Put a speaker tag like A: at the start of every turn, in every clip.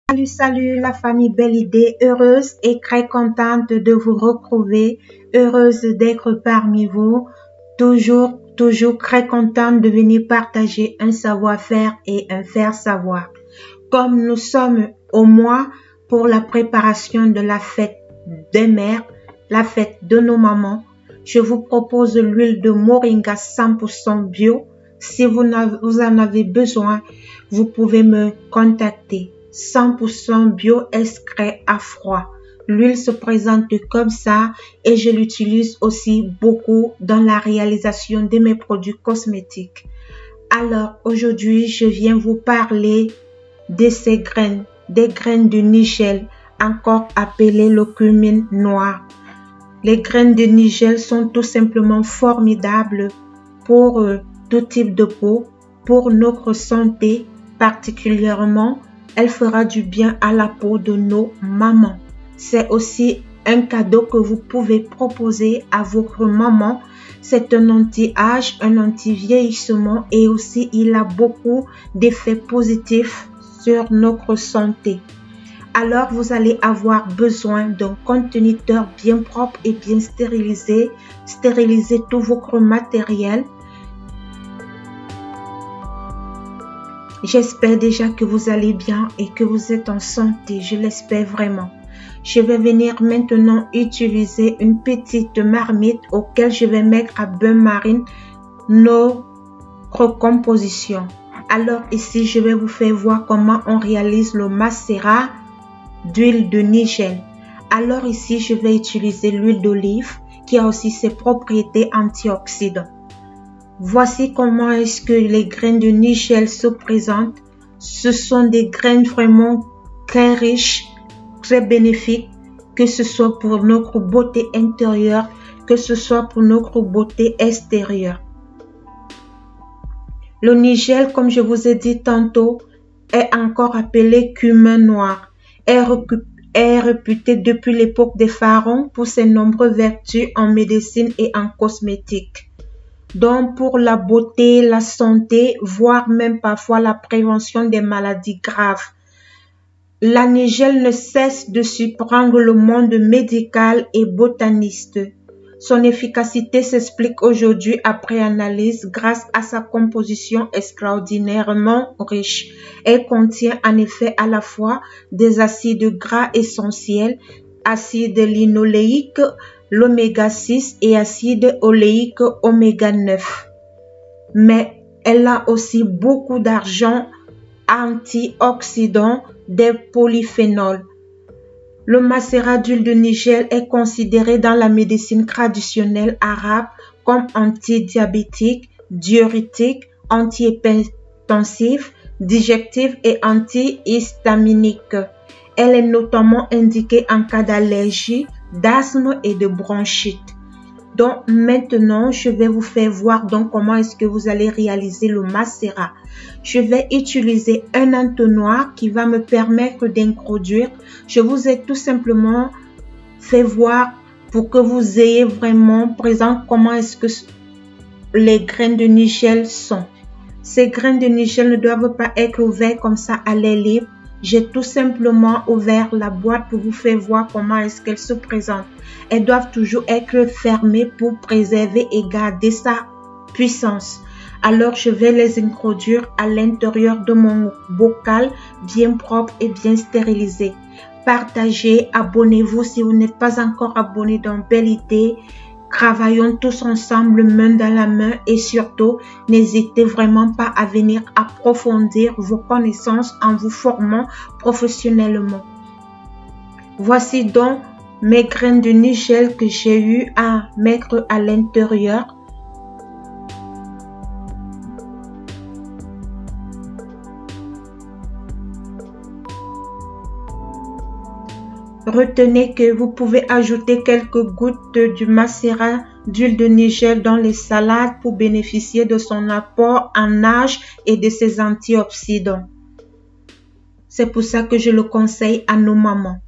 A: Salut la famille Belle Idée, heureuse et très contente de vous retrouver, heureuse d'être parmi vous, toujours très contente de venir partager un savoir-faire et un faire savoir. Comme nous sommes au mois pour la préparation de la fête des mères, la fête de nos mamans, je vous propose l'huile de moringa 100% bio. Si vous en avez besoin, vous pouvez me contacter. 100% bio extrait à froid. L'huile se présente comme ça et je l'utilise aussi beaucoup dans la réalisation de mes produits cosmétiques. Alors aujourd'hui, je viens vous parler de ces graines, des graines de nigel, encore appelées le cumin noir. Les graines de nigel sont tout simplement formidables pour tout type de peau, pour notre santé particulièrement. Elle fera du bien à la peau de nos mamans. C'est aussi un cadeau que vous pouvez proposer à votre maman. C'est un anti-âge, un anti-vieillissement et aussi il a beaucoup d'effets positifs sur notre santé. Alors vous allez avoir besoin d'un conteneur bien propre et bien stérilisé. Stérilisez tout votre matériel. J'espère déjà que vous allez bien et que vous êtes en santé, je l'espère vraiment. Je vais venir maintenant utiliser une petite marmite auquel je vais mettre à bain marine notre composition. Alors ici, je vais vous faire voir comment on réalise le macérat d'huile de nigel. Alors ici, je vais utiliser l'huile d'olive qui a aussi ses propriétés antioxydantes. Voici comment est-ce que les graines de nigel se présentent. Ce sont des graines vraiment très riches, très bénéfiques, que ce soit pour notre beauté intérieure, que ce soit pour notre beauté extérieure. Le nigel, comme je vous ai dit tantôt, est encore appelé cumin noir. Est réputé depuis l'époque des pharaons pour ses nombreuses vertus en médecine et en cosmétique. Donc pour la beauté, la santé, voire même parfois la prévention des maladies graves. La nigel ne cesse de surprendre le monde médical et botaniste. Son efficacité s'explique aujourd'hui après analyse grâce à sa composition extraordinairement riche. Elle contient en effet à la fois des acides gras essentiels, acide linoléique, l'oméga 6 et acide oléique oméga 9. Mais elle a aussi beaucoup d'argent antioxydant des polyphénols. Le macérat d'huile de nigel est considéré dans la médecine traditionnelle arabe comme antidiabétique, diurétique, antihypertensif, digestif et antihistaminique. Elle est notamment indiquée en cas d'allergie, d'asthme et de bronchite. Donc maintenant, je vais vous faire voir donc comment est-ce que vous allez réaliser le macérat. Je vais utiliser un entonnoir qui va me permettre d'introduire. Je vous ai tout simplement fait voir pour que vous ayez vraiment présent comment est-ce que les graines de nigel sont. Ces graines de nigel ne doivent pas être ouvertes comme ça à l'air libre. J'ai tout simplement ouvert la boîte pour vous faire voir comment est-ce qu'elles se présentent. Elles doivent toujours être fermées pour préserver et garder sa puissance. Alors, je vais les introduire à l'intérieur de mon bocal bien propre et bien stérilisé. Partagez, abonnez-vous si vous n'êtes pas encore abonné dans Belle Idée. Travaillons tous ensemble, main dans la main et surtout, n'hésitez vraiment pas à venir approfondir vos connaissances en vous formant professionnellement. Voici donc mes graines de nigel que j'ai eu à mettre à l'intérieur. Retenez que vous pouvez ajouter quelques gouttes du macérat d'huile de nigel dans les salades pour bénéficier de son apport en âge et de ses antioxydants. C'est pour ça que je le conseille à nos mamans.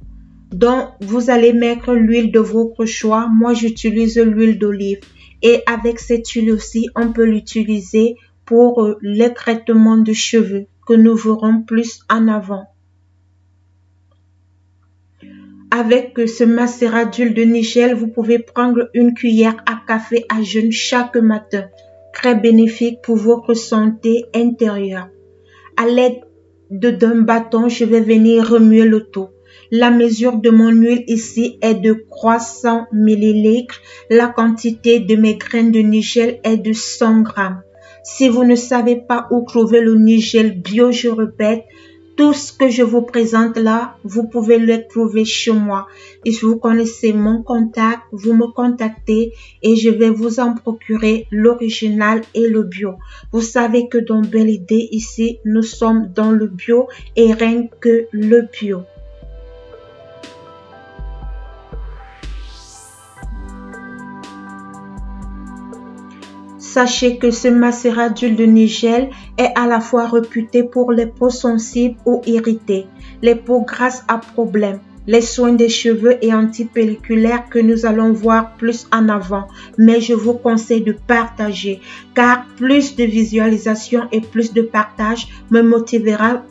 A: Donc, vous allez mettre l'huile de votre choix. Moi, j'utilise l'huile d'olive. Et avec cette huile aussi, on peut l'utiliser pour les traitements de cheveux que nous verrons plus en avant. Avec ce macérat d'huile de Nigel, vous pouvez prendre une cuillère à café à jeun chaque matin. Très bénéfique pour votre santé intérieure. À l'aide d'un bâton, je vais venir remuer le tout. La mesure de mon huile ici est de 300 ml. La quantité de mes graines de Nigel est de 100 grammes. Si vous ne savez pas où trouver le Nigel bio, je répète, tout ce que je vous présente là, vous pouvez le trouver chez moi. Et si vous connaissez mon contact, vous me contactez et je vais vous en procurer l'original et le bio. Vous savez que dans Belle Idée, ici, nous sommes dans le bio et rien que le bio. Sachez que ce macérat d'huile de Nigel est à la fois réputé pour les peaux sensibles ou irritées, les peaux grasses à problème, les soins des cheveux et antipelliculaires que nous allons voir plus en avant. Mais je vous conseille de partager car plus de visualisation et plus de partage me motivera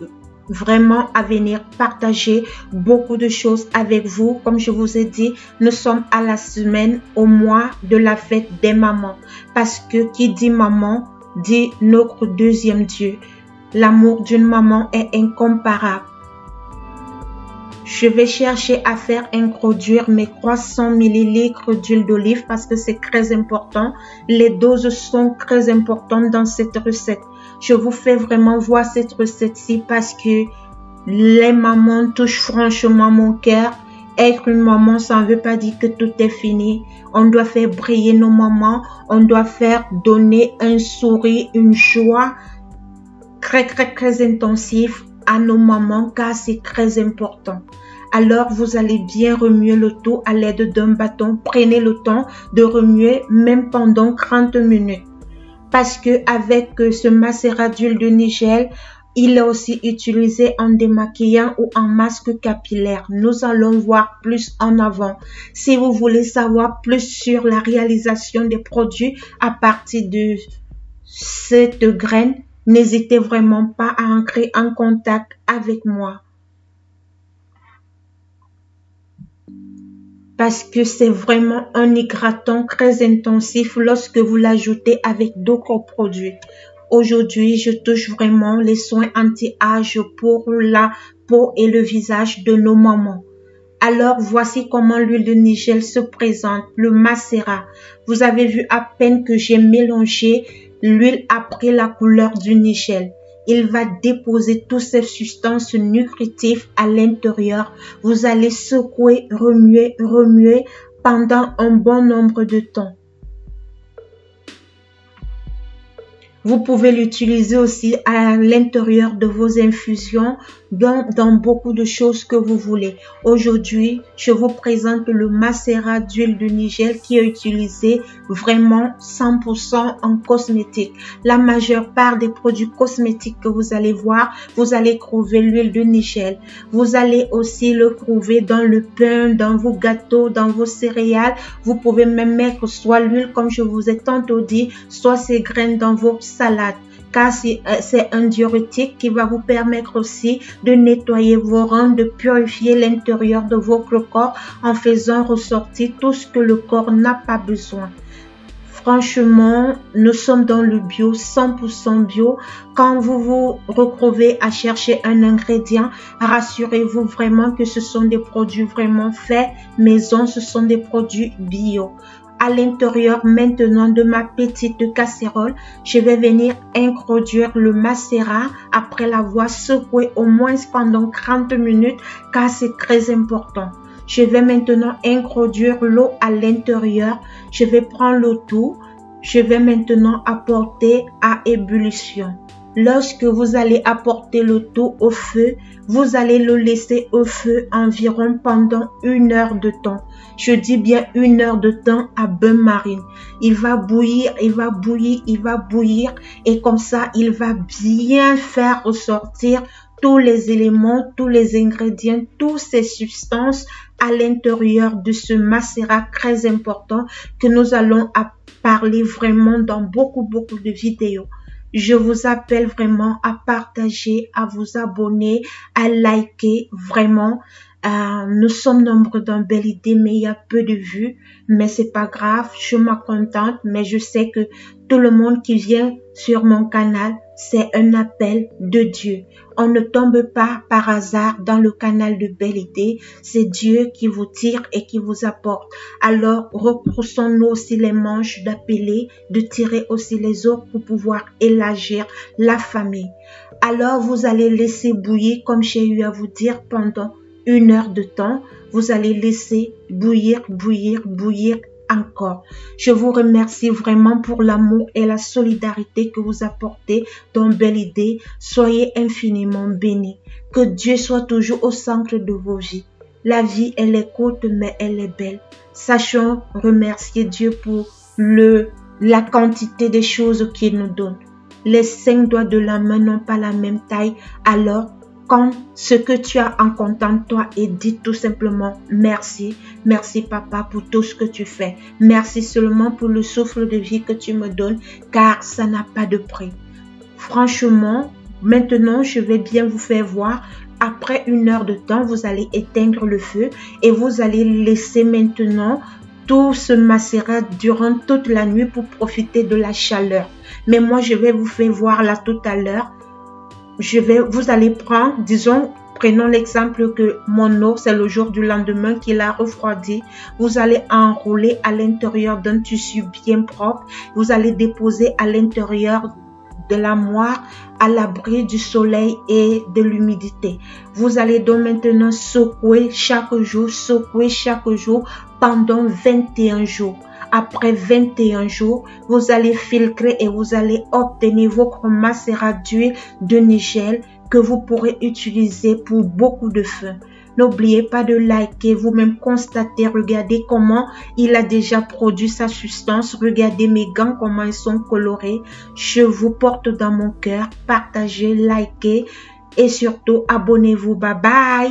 A: vraiment à venir partager beaucoup de choses avec vous. Comme je vous ai dit, nous sommes à la semaine, au mois de la fête des mamans. Parce que qui dit maman, dit notre deuxième Dieu. L'amour d'une maman est incomparable. Je vais chercher à faire introduire mes 300 ml d'huile d'olive parce que c'est très important. Les doses sont très importantes dans cette recette. Je vous fais vraiment voir cette recette-ci parce que les mamans touchent franchement mon cœur. Être une maman, ça ne veut pas dire que tout est fini. On doit faire briller nos mamans. On doit faire donner un sourire, une joie très intensif à nos mamans car c'est très important. Alors, vous allez bien remuer le tout à l'aide d'un bâton. Prenez le temps de remuer même pendant 30 minutes. Parce que avec ce macérat d'huile de Nigel, il est aussi utilisé en démaquillant ou en masque capillaire. Nous allons voir plus en avant. Si vous voulez savoir plus sur la réalisation des produits à partir de cette graine, n'hésitez vraiment pas à entrer en contact avec moi. Parce que c'est vraiment un hydratant très intensif lorsque vous l'ajoutez avec d'autres produits. Aujourd'hui, je touche vraiment les soins anti-âge pour la peau et le visage de nos mamans. Alors, voici comment l'huile de Nigel se présente, le macérat. Vous avez vu à peine que j'ai mélangé, l'huile a pris la couleur du Nigel. Il va déposer toutes ces substances nutritives à l'intérieur. Vous allez secouer, remuer pendant un bon nombre de temps. Vous pouvez l'utiliser aussi à l'intérieur de vos infusions, dans beaucoup de choses que vous voulez. Aujourd'hui, je vous présente le macérat d'huile de Nigel qui est utilisé vraiment 100% en cosmétique. La majeure part des produits cosmétiques que vous allez voir, vous allez trouver l'huile de Nigel. Vous allez aussi le trouver dans le pain, dans vos gâteaux, dans vos céréales. Vous pouvez même mettre soit l'huile, comme je vous ai tantôt dit, soit ces graines dans vos salades. Car c'est un diurétique qui va vous permettre aussi de nettoyer vos reins, de purifier l'intérieur de votre corps en faisant ressortir tout ce que le corps n'a pas besoin. Franchement, nous sommes dans le bio, 100% bio. Quand vous vous retrouvez à chercher un ingrédient, rassurez-vous vraiment que ce sont des produits vraiment faits maison, ce sont des produits bio. À l'intérieur maintenant de ma petite casserole, je vais venir introduire le macérat après l'avoir secoué au moins pendant 30 minutes car c'est très important. Je vais maintenant introduire l'eau à l'intérieur. Je vais prendre le tout. Je vais maintenant apporter à ébullition. Lorsque vous allez apporter le tout au feu, vous allez le laisser au feu environ pendant 1 heure de temps. Je dis bien 1 heure de temps à bain-marine. Il va bouillir, il va bouillir, il va bouillir et comme ça, il va bien faire ressortir tous les éléments, tous les ingrédients, toutes ces substances à l'intérieur de ce macérat très important que nous allons parler vraiment dans beaucoup de vidéos. Je vous appelle vraiment à partager, à vous abonner, à liker vraiment. Nous sommes nombreux dans Belle Idée, mais il y a peu de vues. Mais c'est pas grave, je m'en contente, mais je sais que tout le monde qui vient sur mon canal, c'est un appel de Dieu. On ne tombe pas par hasard dans le canal de Belle Idée. C'est Dieu qui vous tire et qui vous apporte. Alors, repoussons-nous aussi les manches d'appeler, de tirer aussi les autres pour pouvoir élargir la famille. Alors, vous allez laisser bouillir, comme j'ai eu à vous dire, pendant 1 heure de temps. Vous allez laisser bouillir, bouillir, bouillir encore. Je vous remercie vraiment pour l'amour et la solidarité que vous apportez dans Belle Idée. Soyez infiniment bénis. Que Dieu soit toujours au centre de vos vies. La vie, elle est courte, mais elle est belle. Sachons remercier Dieu pour la quantité de choses qu'il nous donne. Les 5 doigts de la main n'ont pas la même taille. Alors, quand ce que tu as en content-toi et dis tout simplement merci. Merci papa pour tout ce que tu fais. Merci seulement pour le souffle de vie que tu me donnes car ça n'a pas de prix. Franchement, maintenant je vais bien vous faire voir. Après 1 heure de temps, vous allez éteindre le feu et vous allez laisser maintenant tout se macérer durant toute la nuit pour profiter de la chaleur. Mais moi, je vais vous faire voir là tout à l'heure. Vous allez prendre, prenons l'exemple que mon eau, c'est le jour du lendemain qu'il a refroidi. Vous allez enrouler à l'intérieur d'un tissu bien propre. Vous allez déposer à l'intérieur de la moire à l'abri du soleil et de l'humidité. Vous allez donc maintenant secouer chaque jour pendant 21 jours. Après 21 jours, vous allez filtrer et vous allez obtenir votre macérat d'huile de Nigel que vous pourrez utiliser pour beaucoup de feux. N'oubliez pas de liker, vous-même constater, regardez comment il a déjà produit sa substance. Regardez mes gants, comment ils sont colorés. Je vous porte dans mon cœur. Partagez, likez et surtout abonnez-vous. Bye bye.